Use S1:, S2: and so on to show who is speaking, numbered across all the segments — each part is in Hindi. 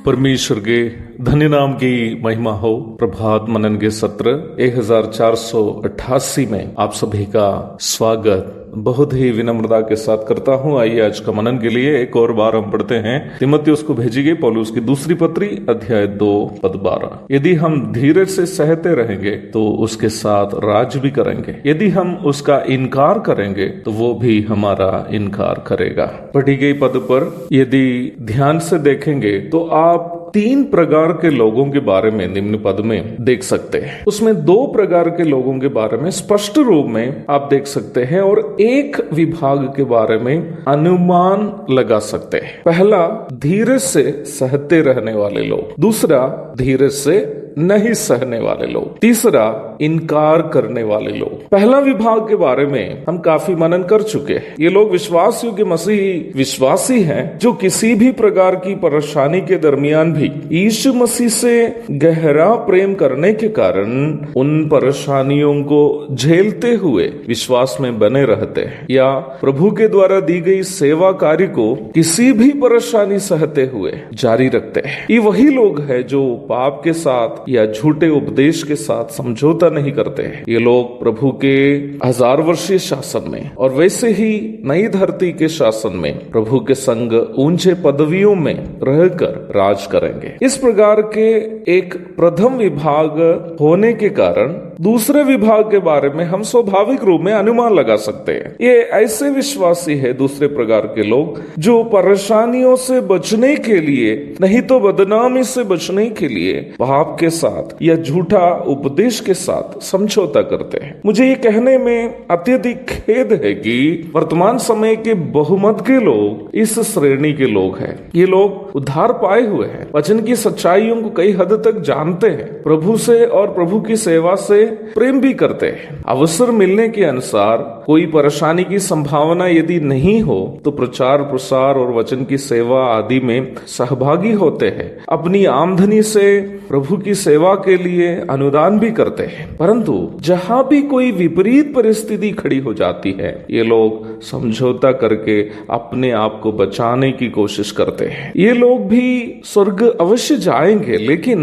S1: परमेश्वर के धन्य नाम की महिमा हो। प्रभात मनन के सत्र 1488 में आप सभी का स्वागत बहुत ही विनम्रता के साथ करता हूं। आइए आज का मनन के लिए एक और बार हम पढ़ते हैं तीमुथियुस को भेजी गई पौलुस की दूसरी पत्री अध्याय 2 पद 12। यदि हम धीरज से सहते रहेंगे तो उसके साथ राज भी करेंगे, यदि हम उसका इनकार करेंगे तो वो भी हमारा इनकार करेगा। पढ़ी गई पद पर यदि ध्यान से देखेंगे तो आप 3 प्रकार के लोगों के बारे में निम्न पद में देख सकते हैं। उसमें 2 प्रकार के लोगों के बारे में स्पष्ट रूप में आप देख सकते हैं और एक विभाग के बारे में अनुमान लगा सकते हैं। पहला, धीरज से सहते रहने वाले लोग। दूसरा, धीरज से नहीं सहने वाले लोग। तीसरा, इनकार करने वाले लोग। पहला विभाग के बारे में हम काफी मनन कर चुके हैं। ये लोग विश्वास योग्य मसीही विश्वासी हैं जो किसी भी प्रकार की परेशानी के दरमियान भी यीशु मसीह से गहरा प्रेम करने के कारण उन परेशानियों को झेलते हुए विश्वास में बने रहते हैं या प्रभु के द्वारा दी गई सेवा कार्य को किसी भी परेशानी सहते हुए जारी रखते हैं। ये वही लोग हैं जो पाप के साथ या झूठे उपदेश के साथ समझौता नहीं करते हैं। ये लोग प्रभु के 1000 वर्षीय शासन में और वैसे ही नई धरती के शासन में प्रभु के संग ऊंचे पदवियों में रहकर राज करेंगे। इस प्रकार के एक प्रथम विभाग होने के कारण दूसरे विभाग के बारे में हम स्वाभाविक रूप में अनुमान लगा सकते हैं। ये ऐसे विश्वासी है दूसरे प्रकार के लोग जो परेशानियों से बचने के लिए नहीं तो बदनामी से बचने के लिए पाप के साथ या झूठा उपदेश के साथ समझौता करते हैं। मुझे ये कहने में अत्यधिक खेद है कि वर्तमान समय के बहुमत के लोग इस श्रेणी के लोग हैं। ये लोग उद्धार पाए हुए हैं, वचन की सच्चाइयों को कई हद तक जानते हैं, प्रभु से और प्रभु की सेवा से प्रेम भी करते हैं। अवसर मिलने के अनुसार कोई परेशानी की संभावना यदि नहीं हो तो प्रचार प्रसार और वचन की सेवा आदि में सहभागी होते हैं। अपनी आमदनी से प्रभु की सेवा के लिए अनुदान भी करते हैं। परंतु जहां भी कोई विपरीत परिस्थिति खड़ी हो जाती है, ये लोग समझौता करके अपने आप को बचाने की कोशिश करते हैं। ये लोग भी स्वर्ग अवश्य जाएंगे लेकिन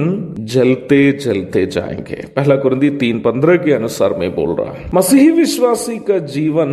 S1: जलते जलते जाएंगे। पहला कुरिन्थी 3:15 के अनुसार मैं बोल रहा हूं। मसीही विश्वासी का जीवन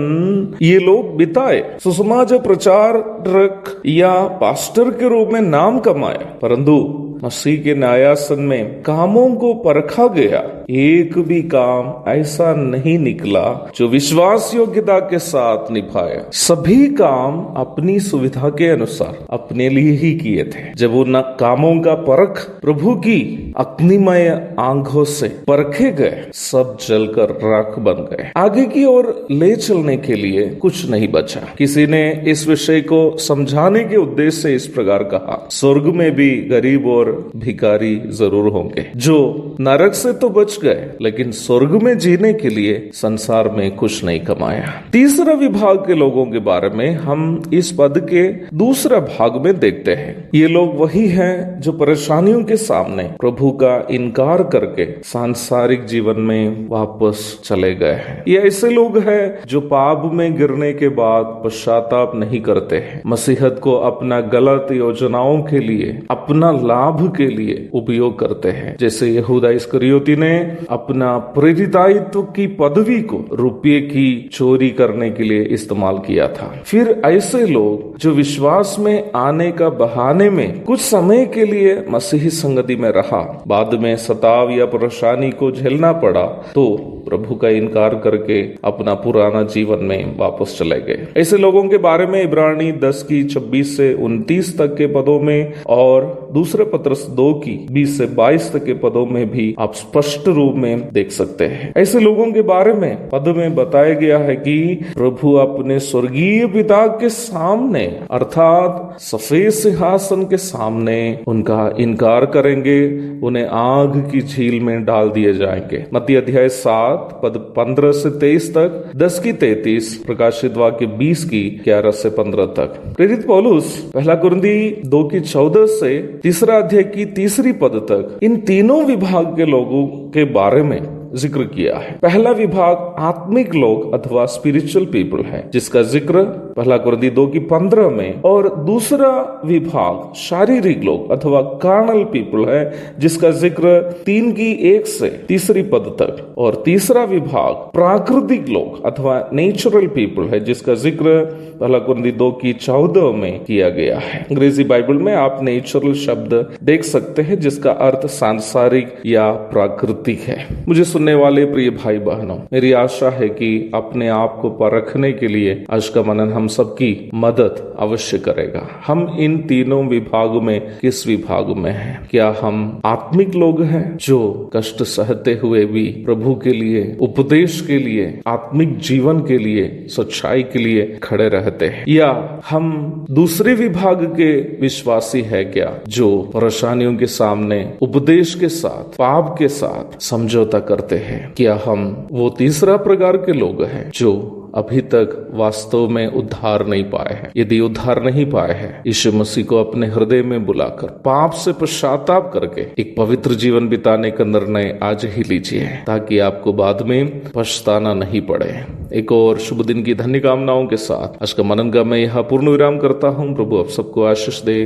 S1: ये लोग बिताए, सुसमाचार प्रचारक या पास्टर के रूप में नाम कमाए, परंतु मसीह के न्यायासन में कामों को परखा गया, एक भी काम ऐसा नहीं निकला जो विश्वास योग्यता के साथ निभाया। सभी काम अपनी सुविधा के अनुसार अपने लिए ही किए थे। जब उन कामों का परख प्रभु की अग्निमय आंखों से परखे गए, सब जलकर राख बन गए। आगे की ओर ले चलने के लिए कुछ नहीं बचा। किसी ने इस विषय को समझाने के उद्देश्य से इस प्रकार कहा, स्वर्ग में भी गरीब और भिखारी जरूर होंगे जो नरक से तो बच गए लेकिन स्वर्ग में जीने के लिए संसार में कुछ नहीं कमाया। तीसरा विभाग के लोगों के बारे में हम इस पद के दूसरा भाग में देखते हैं। ये लोग वही हैं जो परेशानियों के सामने प्रभु का इनकार करके सांसारिक जीवन में वापस चले गए हैं। ये ऐसे लोग हैं जो पाप में गिरने के बाद पश्चाताप नहीं करते हैं, मसीहत को अपना गलत योजनाओं के लिए, अपना लाभ के लिए उपयोग करते हैं। जैसे यहूदा इस्करियोती ने अपना प्रेरितायित्व की पदवी को रुपये की चोरी करने के लिए इस्तेमाल किया था। फिर ऐसे लोग जो विश्वास में आने का बहाने में कुछ समय के लिए मसीही संगति में रहा, बाद में सताव या परेशानी को झेलना पड़ा तो प्रभु का इनकार करके अपना पुराना जीवन में वापस चले गए। ऐसे लोगों के बारे में इब्रानी 10 की 26 से 29 तक के पदों में और दूसरे पत्रस 2 की 20 से 22 तक के पदों में भी आप स्पष्ट रूप में देख सकते हैं। ऐसे लोगों के बारे में पद में बताया गया है कि प्रभु अपने स्वर्गीय पिता के सामने अर्थात सफेद सिंहासन के सामने उनका इनकार करेंगे, उन्हें आग की झील में डाल दिए जाएंगे। मत्ती अध्याय 7 पद 15 से 23 तक, 10 की 33, प्रकाशित वाक्य 20 की 11 से 15 तक। प्रेरित पौलुस पहला कुरिन्थी 2 की 14 से तीसरा अध्याय की 3 पद तक इन तीनों विभाग के लोगों के बारे में जिक्र किया है। पहला विभाग आत्मिक लोग अथवा स्पिरिचुअल पीपल है, जिसका जिक्र पहला कुरिन्थी 2:15 में, और दूसरा विभाग शारीरिक लोग अथवा कार्नल पीपल है जिसका जिक्र 3:1 से 3 पद तक, और तीसरा विभाग प्राकृतिक लोग अथवा नेचुरल पीपल है जिसका जिक्र पहला कुरिन्थी 2:14 में किया गया है। अंग्रेजी बाइबल में आप नेचुरल शब्द देख सकते हैं जिसका अर्थ सांसारिक या प्राकृतिक है। मुझे सुनने वाले प्रिय भाई बहनों, मेरी आशा है कि अपने आप को परखने के लिए आज का मनन हम सबकी मदद अवश्य करेगा। हम इन तीनों विभागों में किस विभाग में हैं? क्या हम आत्मिक लोग हैं जो कष्ट सहते हुए भी प्रभु के लिए, उपदेश के लिए, आत्मिक जीवन के लिए, सच्चाई के लिए खड़े रहते हैं, या हम दूसरे विभाग के विश्वासी है क्या जो परेशानियों के सामने उपदेश के साथ, पाप के साथ समझौता करते हैं? क्या हम वो तीसरा प्रकार के लोग हैं जो अभी तक वास्तव में उद्धार नहीं पाए हैं? यदि उद्धार नहीं पाए हैं, यीशु मसीह को अपने हृदय में बुलाकर पाप से पश्चाताप करके एक पवित्र जीवन बिताने का निर्णय आज ही लीजिए ताकि आपको बाद में पछताना नहीं पड़े। एक और शुभ दिन की धन्य कामनाओं के साथ आज का मनन का मैं यहाँ पूर्ण विराम करता हूँ। प्रभु आप सबको आशीष दे।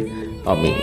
S1: आमीन।